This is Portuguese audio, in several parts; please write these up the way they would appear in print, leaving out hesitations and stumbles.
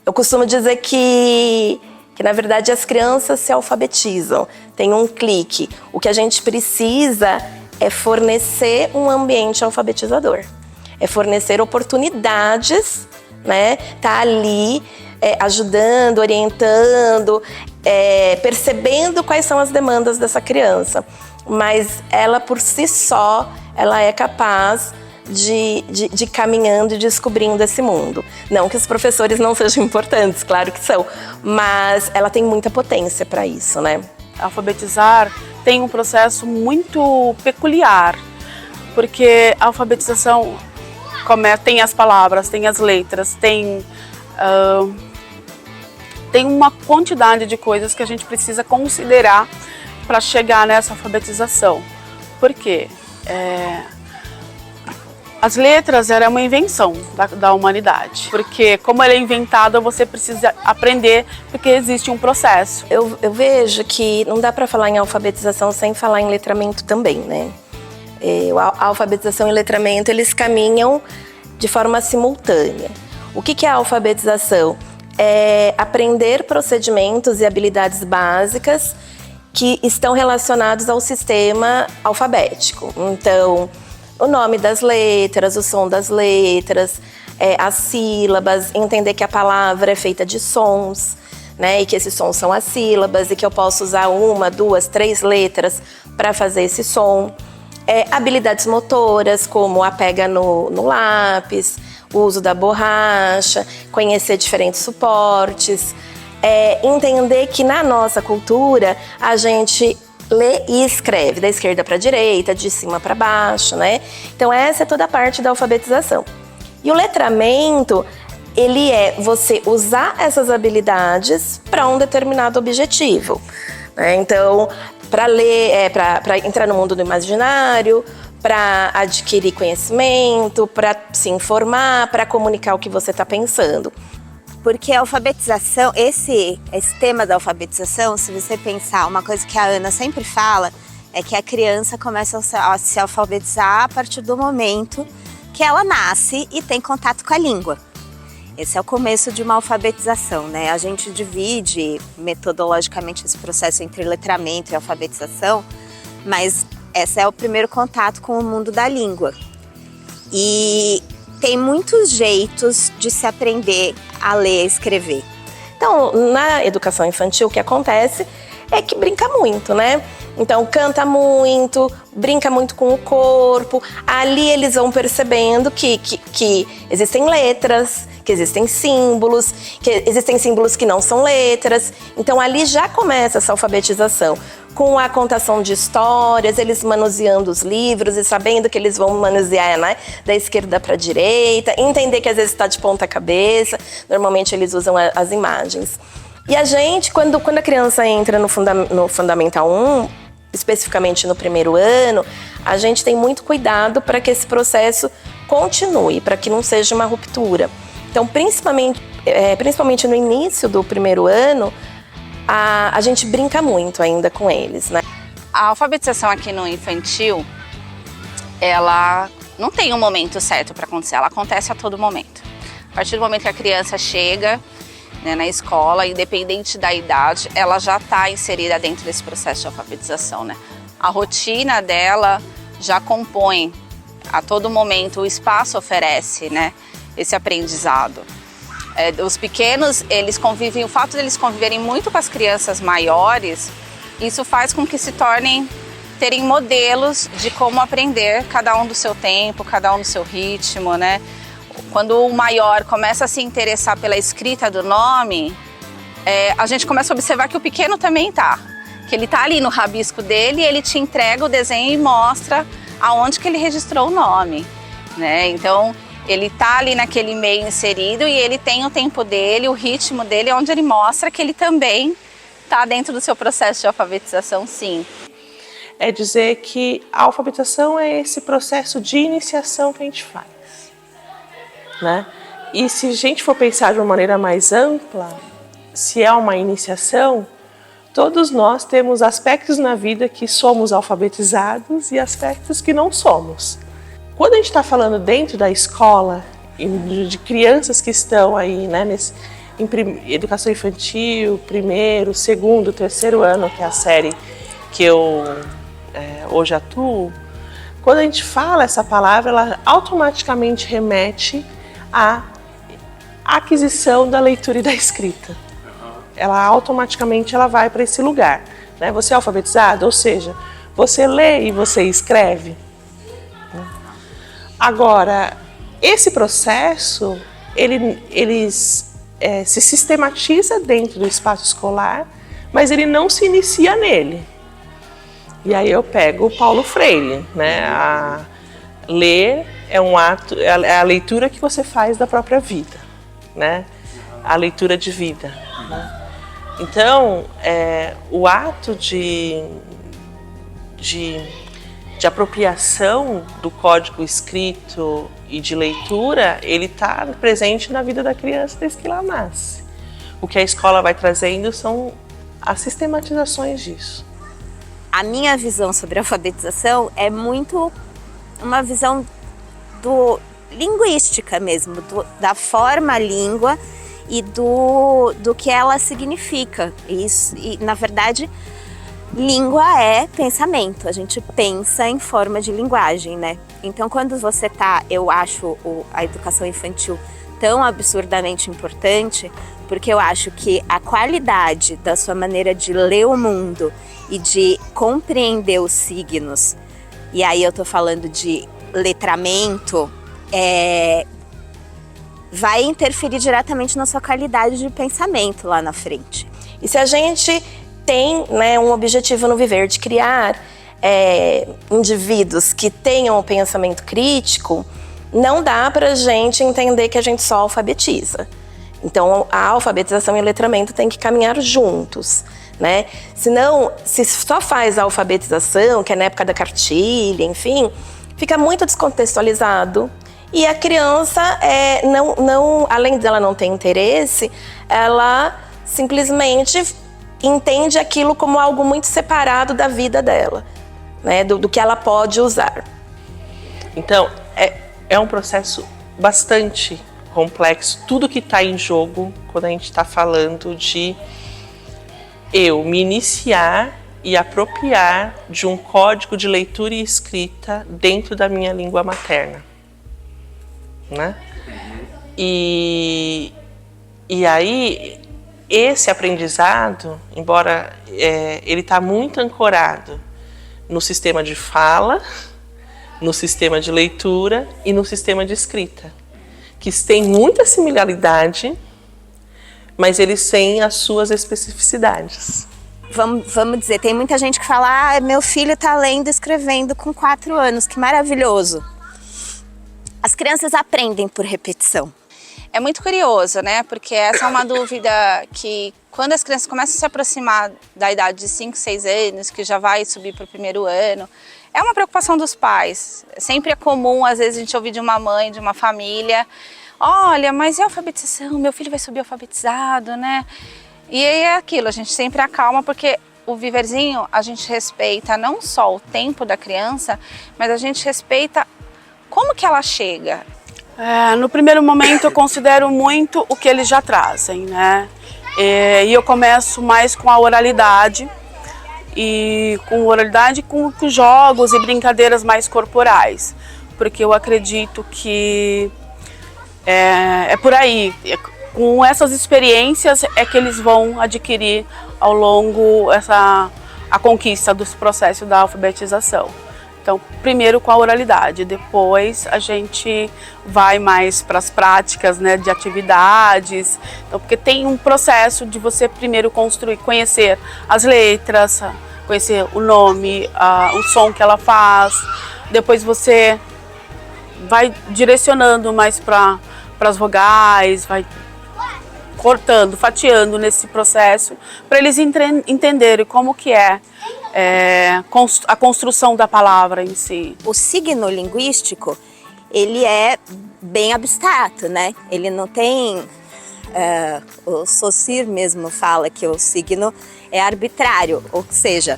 Eu costumo dizer que na verdade as crianças se alfabetizam, tem um clique. O que a gente precisa é fornecer um ambiente alfabetizador, é fornecer oportunidades, né? Tá ali ajudando, orientando, percebendo quais são as demandas dessa criança. Mas ela por si só, ela é capaz de caminhando e descobrindo esse mundo. Não que os professores não sejam importantes, claro que são, mas ela tem muita potência para isso, né? Alfabetizar tem um processo muito peculiar, porque a alfabetização tem as palavras, tem as letras, tem uma quantidade de coisas que a gente precisa considerar para chegar nessa alfabetização. Por quê? As letras eram uma invenção da humanidade, porque como ela é inventada, você precisa aprender, porque existe um processo. Eu vejo que não dá para falar em alfabetização sem falar em letramento também, né? A alfabetização e letramento, eles caminham de forma simultânea. O que é a alfabetização? É aprender procedimentos e habilidades básicas que estão relacionados ao sistema alfabético. Então, o nome das letras, o som das letras, as sílabas, entender que a palavra é feita de sons, né? E que esses sons são as sílabas e que eu posso usar 1, 2, 3 letras para fazer esse som. Habilidades motoras, como a pega no lápis, o uso da borracha, conhecer diferentes suportes, entender que na nossa cultura a gente lê e escreve, da esquerda para a direita, de cima para baixo, né? Então essa é toda a parte da alfabetização. E o letramento, ele é você usar essas habilidades para um determinado objetivo, né? Então, para ler, para entrar no mundo do imaginário, para adquirir conhecimento, para se informar, para comunicar o que você está pensando. Porque a alfabetização, esse tema da alfabetização, se você pensar, uma coisa que a Ana sempre fala, é que a criança começa a se alfabetizar a partir do momento que ela nasce e tem contato com a língua. Esse é o começo de uma alfabetização, né? A gente divide metodologicamente esse processo entre letramento e alfabetização, mas esse é o primeiro contato com o mundo da língua. E tem muitos jeitos de se aprender a ler e escrever. Então, na educação infantil, o que acontece é que brinca muito, né? Então, canta muito, brinca muito com o corpo. Ali eles vão percebendo que existem letras, que existem símbolos que não são letras. Então, ali já começa essa alfabetização. Com a contação de histórias, eles manuseando os livros e sabendo que eles vão manusear, né, da esquerda para a direita, entender que às vezes está de ponta cabeça, normalmente eles usam as imagens. E a gente, quando a criança entra no Fundamental 1, especificamente no primeiro ano, a gente tem muito cuidado para que esse processo continue, para que não seja uma ruptura. Então, principalmente no início do primeiro ano, a gente brinca muito ainda com eles, né? A alfabetização aqui no infantil, ela não tem um momento certo para acontecer, ela acontece a todo momento. A partir do momento que a criança chega, né, na escola, independente da idade, ela já está inserida dentro desse processo de alfabetização, né? A rotina dela já compõe a todo momento, o espaço oferece, né, esse aprendizado. Os pequenos, eles convivem, o fato de eles conviverem muito com as crianças maiores, isso faz com que se terem modelos de como aprender, cada um do seu tempo, cada um do seu ritmo, né? Quando o maior começa a se interessar pela escrita do nome, a gente começa a observar que o pequeno também tá. Que ele tá ali no rabisco dele, ele te entrega o desenho e mostra aonde que ele registrou o nome, né? Então, ele tá ali naquele meio inserido e ele tem o tempo dele, o ritmo dele, onde ele mostra que ele também tá dentro do seu processo de alfabetização, sim. É dizer que a alfabetização é esse processo de iniciação que a gente faz, né? E se a gente for pensar de uma maneira mais ampla, se é uma iniciação, todos nós temos aspectos na vida que somos alfabetizados e aspectos que não somos. Quando a gente está falando dentro da escola, de crianças que estão aí, né, educação infantil, primeiro, segundo, terceiro ano, que é a série que eu hoje atuo, quando a gente fala essa palavra, ela automaticamente remete à aquisição da leitura e da escrita. Ela automaticamente vai para esse lugar, né? Você é alfabetizado, ou seja, você lê e você escreve. Agora, esse processo, ele se sistematiza dentro do espaço escolar, mas ele não se inicia nele. E aí eu pego o Paulo Freire, né? Ler é um ato, é a leitura que você faz da própria vida, né? A leitura de vida, né? Então, o ato de apropriação do código escrito e de leitura, ele está presente na vida da criança desde que ela nasce. O que a escola vai trazendo são as sistematizações disso. A minha visão sobre a alfabetização é muito uma visão linguística mesmo, da forma língua e do que ela significa. E, na verdade, língua é pensamento, a gente pensa em forma de linguagem, né? Então, quando você eu acho a educação infantil tão absurdamente importante, porque eu acho que a qualidade da sua maneira de ler o mundo e de compreender os signos, e aí eu tô falando de letramento, vai interferir diretamente na sua qualidade de pensamento lá na frente. E se a gente tem, né, um objetivo no viver de criar indivíduos que tenham o pensamento crítico, não dá pra gente entender que a gente só alfabetiza. Então, a alfabetização e o letramento têm que caminhar juntos, né? Senão, se só faz a alfabetização, que é na época da cartilha, enfim, fica muito descontextualizado. E a criança, além dela não ter interesse, ela simplesmente entende aquilo como algo muito separado da vida dela, né? Do que ela pode usar. Então, é um processo bastante complexo, tudo que está em jogo quando a gente está falando de eu me iniciar e apropriar de um código de leitura e escrita dentro da minha língua materna, né? E aí esse aprendizado, embora ele está muito ancorado no sistema de fala, no sistema de leitura e no sistema de escrita, que têm muita similaridade, mas eles têm as suas especificidades. Vamos dizer, tem muita gente que fala, meu filho está lendo e escrevendo com 4 anos, que maravilhoso. As crianças aprendem por repetição. É muito curioso, né? Porque essa é uma dúvida que quando as crianças começam a se aproximar da idade de 5, 6 anos, que já vai subir para o primeiro ano, é uma preocupação dos pais. Sempre é comum, às vezes, a gente ouvir de uma mãe, de uma família, olha, mas e a alfabetização? Meu filho vai subir alfabetizado, né? E aí é aquilo, a gente sempre acalma, porque o viverzinho, a gente respeita não só o tempo da criança, mas a gente respeita como que ela chega. No primeiro momento eu considero muito o que eles já trazem, né? E eu começo mais com a oralidade, com jogos e brincadeiras mais corporais, porque eu acredito que é por aí, com essas experiências é que eles vão adquirir ao longo a conquista dos processos da alfabetização. Então, primeiro com a oralidade, depois a gente vai mais para as práticas, né, de atividades. Então, porque tem um processo de você primeiro conhecer as letras, conhecer o nome, o som que ela faz. Depois você vai direcionando mais para as vogais, vai cortando, fatiando nesse processo, para eles entenderem como que é a construção da palavra em si. O signo linguístico, ele é bem abstrato, né? Ele não tem... o Saussure mesmo fala que o signo é arbitrário, ou seja,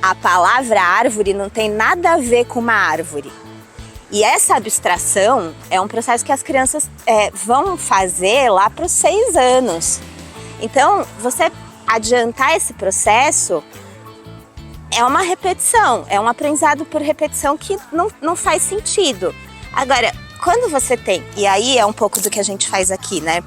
a palavra árvore não tem nada a ver com uma árvore. E essa abstração é um processo que as crianças vão fazer lá para os 6 anos. Então, você adiantar esse processo é uma repetição, é um aprendizado por repetição que não faz sentido. Agora, quando você tem, e aí é um pouco do que a gente faz aqui, né?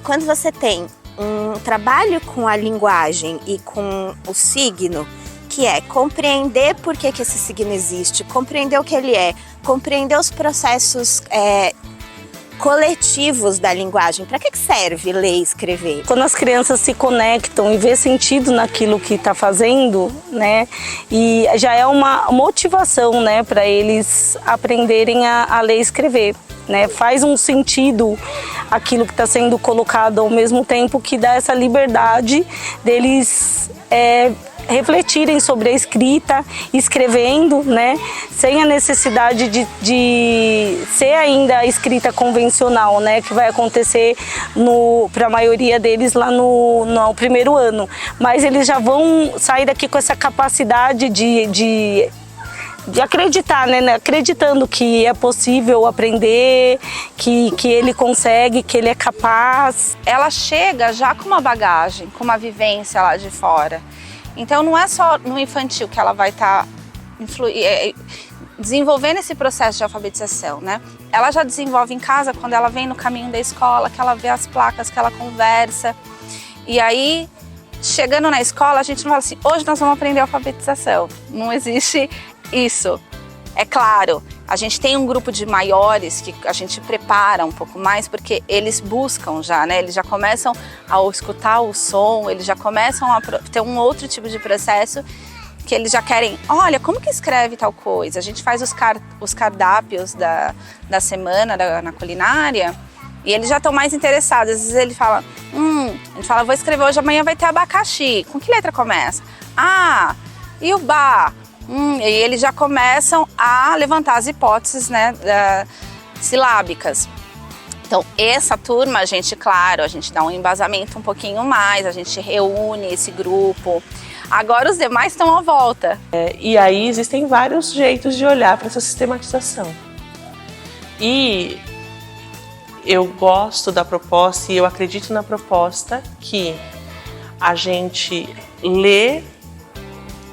Quando você tem um trabalho com a linguagem e com o signo, que é compreender por que esse signo existe, compreender o que ele é, compreender os processos coletivos da linguagem. Para que serve ler e escrever? Quando as crianças se conectam e vê sentido naquilo que está fazendo, né, e já é uma motivação, né, para eles aprenderem a ler e escrever, né, faz um sentido aquilo que está sendo colocado, ao mesmo tempo que dá essa liberdade deles refletirem sobre a escrita, escrevendo, né, sem a necessidade de ser ainda a escrita convencional, né, que vai acontecer para a maioria deles lá no primeiro ano. Mas eles já vão sair daqui com essa capacidade de acreditar, né, acreditando que é possível aprender, que ele consegue, que ele é capaz. Ela chega já com uma bagagem, com uma vivência lá de fora. Então não é só no infantil que ela vai estar desenvolvendo esse processo de alfabetização, né? Ela já desenvolve em casa quando ela vem no caminho da escola, que ela vê as placas, que ela conversa. E aí, chegando na escola, a gente não fala assim, hoje nós vamos aprender alfabetização. Não existe isso. É claro, a gente tem um grupo de maiores que a gente prepara um pouco mais, porque eles buscam já, né? Eles já começam a escutar o som, eles já começam a ter um outro tipo de processo que eles já querem, olha, como que escreve tal coisa? A gente faz os cardápios da semana na culinária e eles já estão mais interessados. Às vezes ele fala, vou escrever hoje, amanhã vai ter abacaxi. Com que letra começa? Ah, e o ba? E eles já começam a levantar as hipóteses, né, silábicas. Então, essa turma, a gente dá um embasamento um pouquinho mais, a gente reúne esse grupo. Agora os demais estão à volta. E aí existem vários jeitos de olhar para essa sistematização. E eu gosto da proposta e eu acredito na proposta que a gente lê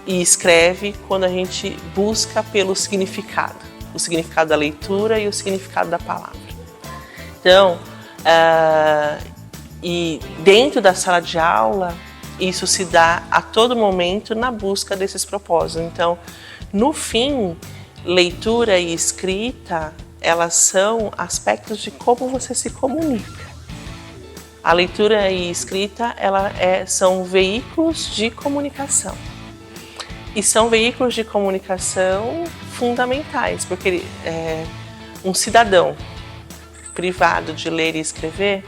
e escreve quando a gente busca pelo significado. O significado da leitura e o significado da palavra. Então, e dentro da sala de aula, isso se dá a todo momento na busca desses propósitos. Então, no fim, leitura e escrita, elas são aspectos de como você se comunica. A leitura e escrita, são veículos de comunicação. E são veículos de comunicação fundamentais, porque um cidadão privado de ler e escrever,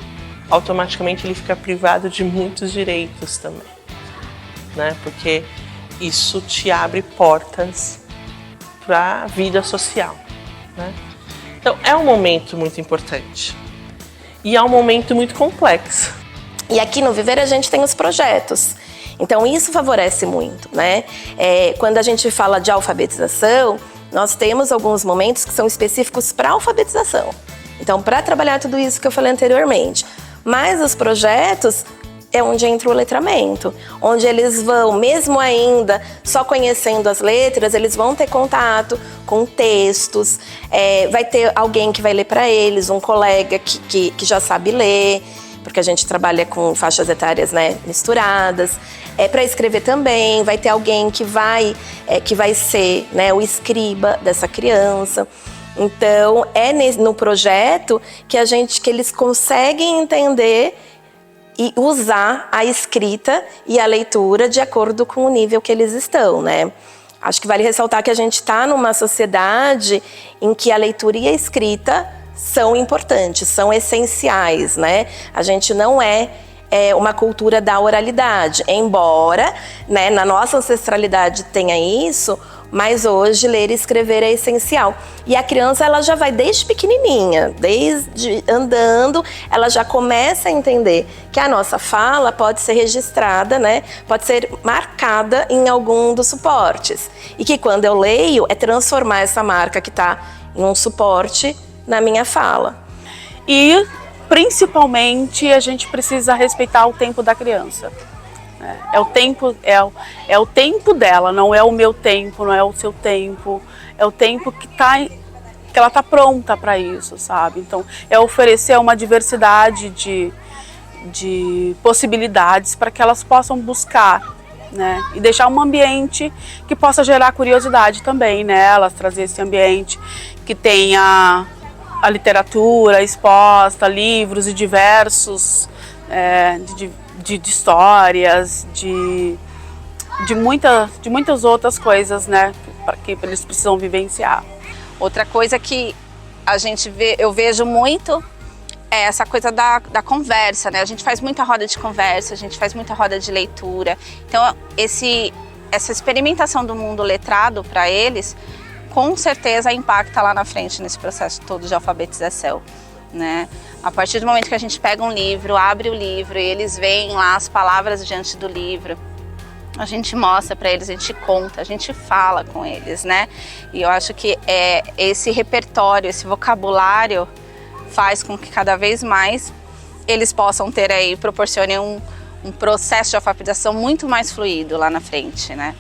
automaticamente ele fica privado de muitos direitos também, né? Porque isso te abre portas para a vida social, né? Então é um momento muito importante e é um momento muito complexo. E aqui no Viver a gente tem os projetos. Então isso favorece muito, né? Quando a gente fala de alfabetização, nós temos alguns momentos que são específicos para alfabetização. Então, para trabalhar tudo isso que eu falei anteriormente. Mas os projetos é onde entra o letramento, onde eles vão, mesmo ainda só conhecendo as letras, eles vão ter contato com textos, vai ter alguém que vai ler para eles, um colega que já sabe ler, porque a gente trabalha com faixas etárias, né, misturadas. Para escrever também, vai ter alguém que vai ser, né, o escriba dessa criança. Então, no projeto que eles conseguem entender e usar a escrita e a leitura de acordo com o nível que eles estão, né? Acho que vale ressaltar que a gente está numa sociedade em que a leitura e a escrita são importantes, são essenciais, né? A gente não é uma cultura da oralidade, embora, né, na nossa ancestralidade tenha isso, mas hoje ler e escrever é essencial. E a criança, ela já vai desde pequenininha, desde andando, ela já começa a entender que a nossa fala pode ser registrada, né? Pode ser marcada em algum dos suportes. E que quando eu leio, é transformar essa marca que está em um suporte na minha fala. E, principalmente, a gente precisa respeitar o tempo da criança. É o tempo dela, não é o meu tempo, não é o seu tempo. É o tempo que ela está pronta para isso, sabe? Então, é oferecer uma diversidade de possibilidades para que elas possam buscar, né? E deixar um ambiente que possa gerar curiosidade também nelas, trazer esse ambiente que tenha a literatura exposta, livros e diversos, de histórias, de muitas outras coisas, né, que eles precisam vivenciar. Outra coisa que eu vejo muito é essa coisa da conversa, né? A gente faz muita roda de conversa, a gente faz muita roda de leitura. Então, essa experimentação do mundo letrado para eles, com certeza impacta lá na frente nesse processo todo de alfabetização, né? A partir do momento que a gente pega um livro, abre o livro e eles veem lá as palavras diante do livro, a gente mostra para eles, a gente conta, a gente fala com eles, né? E eu acho que esse repertório, esse vocabulário faz com que cada vez mais eles possam ter aí, proporcionem um processo de alfabetização muito mais fluido lá na frente, né?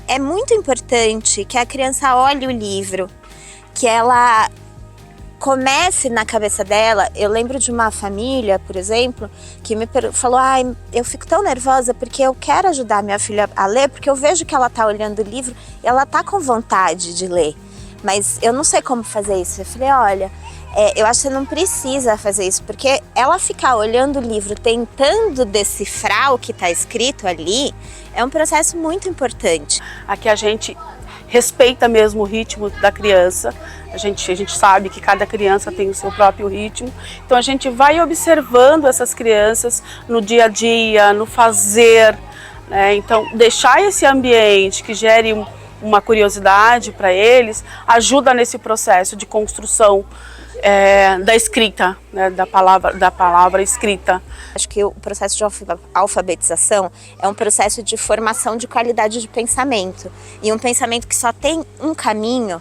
É muito importante que a criança olhe o livro, que ela comece na cabeça dela. Eu lembro de uma família, por exemplo, que me falou: ai, eu fico tão nervosa porque eu quero ajudar minha filha a ler, porque eu vejo que ela tá olhando o livro e ela tá com vontade de ler, mas eu não sei como fazer isso. Eu falei: olha, eu acho que você não precisa fazer isso, porque ela ficar olhando o livro tentando decifrar o que está escrito ali é um processo muito importante. Aqui a gente respeita mesmo o ritmo da criança, a gente sabe que cada criança tem o seu próprio ritmo, então a gente vai observando essas crianças no dia a dia, no fazer, né? Então deixar esse ambiente que gere uma curiosidade para eles ajuda nesse processo de construção da escrita, né, da palavra escrita. Acho que o processo de alfabetização é um processo de formação de qualidade de pensamento. E um pensamento que só tem um caminho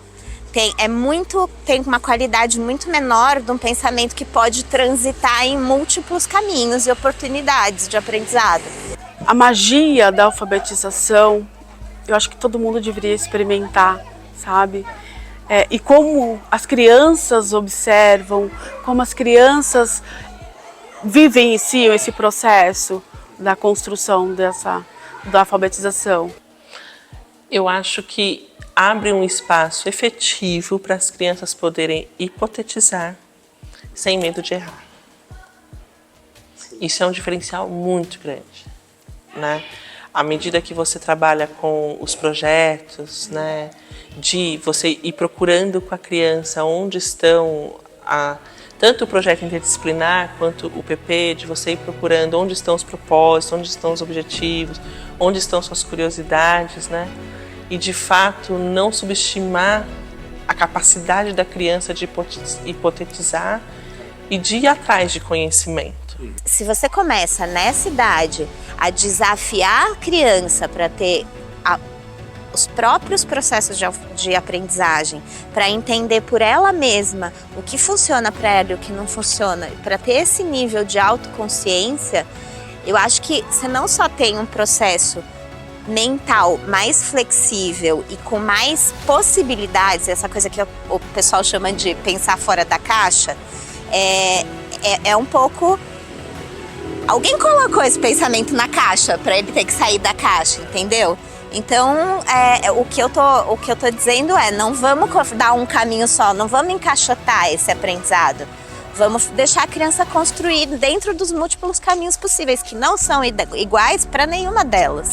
tem uma qualidade muito menor de um pensamento que pode transitar em múltiplos caminhos e oportunidades de aprendizado. A magia da alfabetização, eu acho que todo mundo deveria experimentar, sabe? E como as crianças observam, como as crianças vivenciam esse processo da construção da alfabetização. Eu acho que abre um espaço efetivo para as crianças poderem hipotetizar sem medo de errar. Isso é um diferencial muito grande, né? À medida que você trabalha com os projetos, né, de você ir procurando com a criança onde estão, tanto o projeto interdisciplinar quanto o PP, de você ir procurando onde estão os propósitos, onde estão os objetivos, onde estão suas curiosidades, né? E de fato não subestimar a capacidade da criança de hipotetizar e de ir atrás de conhecimento. Se você começa nessa idade a desafiar a criança para ter os próprios processos de aprendizagem, para entender por ela mesma o que funciona para ela e o que não funciona, para ter esse nível de autoconsciência, eu acho que você não só tem um processo mental mais flexível e com mais possibilidades, essa coisa que o pessoal chama de pensar fora da caixa, é um pouco... Alguém colocou esse pensamento na caixa para ele ter que sair da caixa, entendeu? Então, o que eu tô dizendo não vamos dar um caminho só, não vamos encaixotar esse aprendizado. Vamos deixar a criança construir dentro dos múltiplos caminhos possíveis, que não são iguais para nenhuma delas.